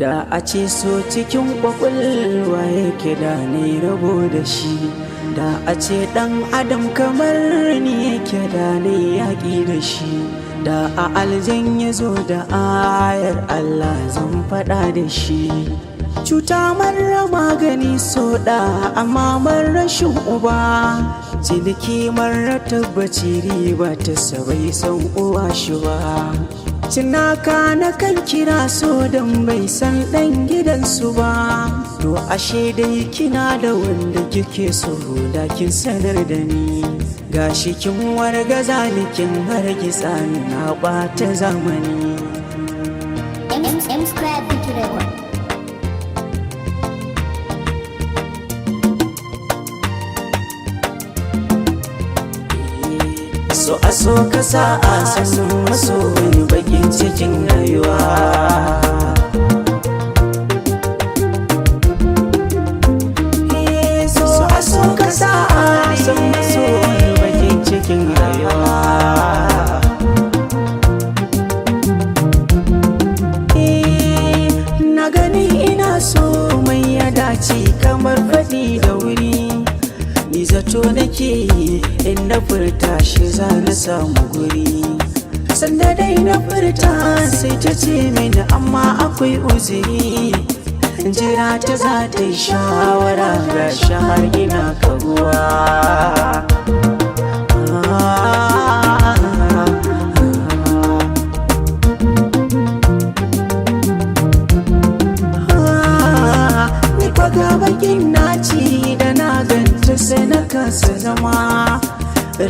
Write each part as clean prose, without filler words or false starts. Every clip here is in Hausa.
Da a ce so cikin kwakwalwa yake da ni rabo da shi, da a ce ɗan adam kamar ni yake da ni yaƙi da shi, da a aljan ya zo da ayar Allah zan faɗa da shi. Cuta marar magani so da amma marar rashin uba, ciniki marar tabbaci riba ta sabai san uwa shi ba. Cinaka na kan kira so don bai san ɗan gidansu ba, to ashe dai kina da wanda kike so da kin sanar da ni. Gashi kin wargaza ni kin hargitsa ni na ɓata zamani. So a so ka sa a sanin maso wani bakin cikin rayuwa. So a so ka sa a sanin maso wani bakin cikin rayuwa. Na gani ina so mai ya dace kamar faɗi da wuri, ni zato nake in na furta shi za na samu guri. Sanda dai na furta sai ta ce mini amma akwai uzuri, jira ta za ta yi shawara ga har ina kaguwa. Ni kwaga bakin naci da na ganta sai na kasa zama,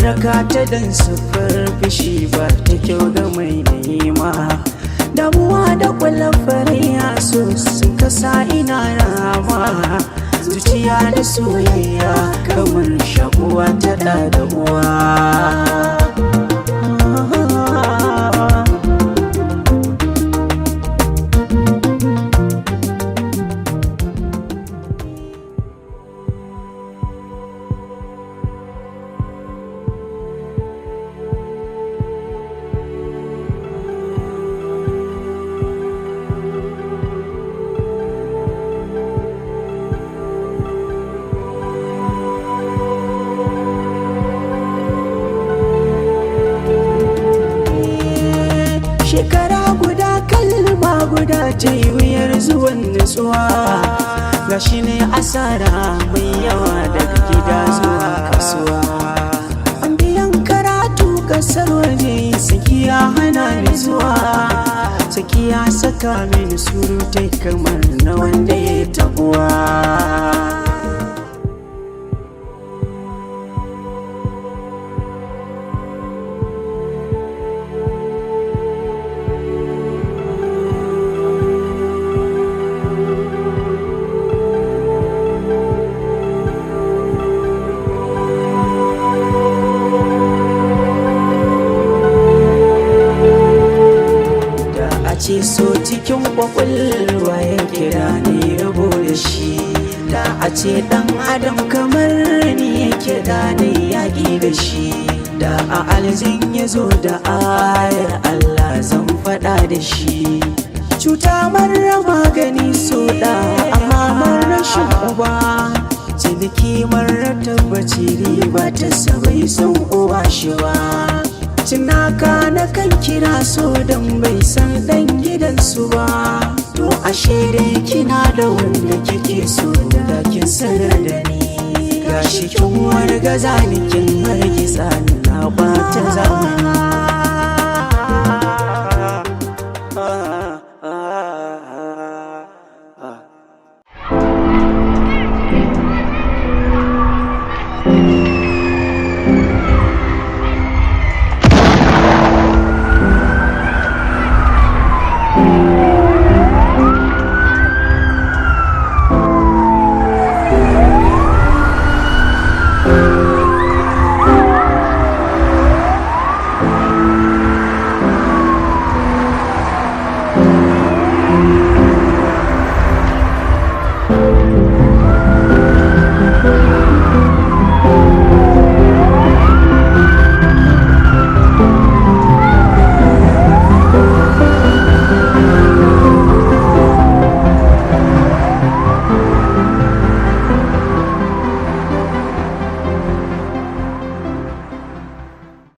raka ta dan sufar fishi ba ta kyau ga mai nema. Damuwa da kwallon fariya so sun kasa ina rama, zuciya da soyayya kamar shakuwa ta da uwa. Shekara guda kalma guda ta yi wuyar zuwan nutsuwa, gashi ne asara mai yawa daga gida zuwa kasuwa. An biyan karatu kasar waje sakiya hana ni zuwa, sakiya saka mini surutai kamar na wanda ya tabuwa. Ce so cikin kwakwalwa ya kira ni rabo da shi, da a ce ɗan adam kamar ni yake da ni yaƙi da shi, da a aljin ya zo da ayar Allah zan faɗa da shi. Cuta marar magani so da amma marar rashin uba, ciniki marar tabbaci riba ta sabai san uwa shi ba. Cinaka na kan kira so don bai san ɗan gidansu ba, to ashe dai kina da wanda kike so da kin sanar da ni. Gashi kin wargaza ni kin hargitsa ni na ɓata zamani.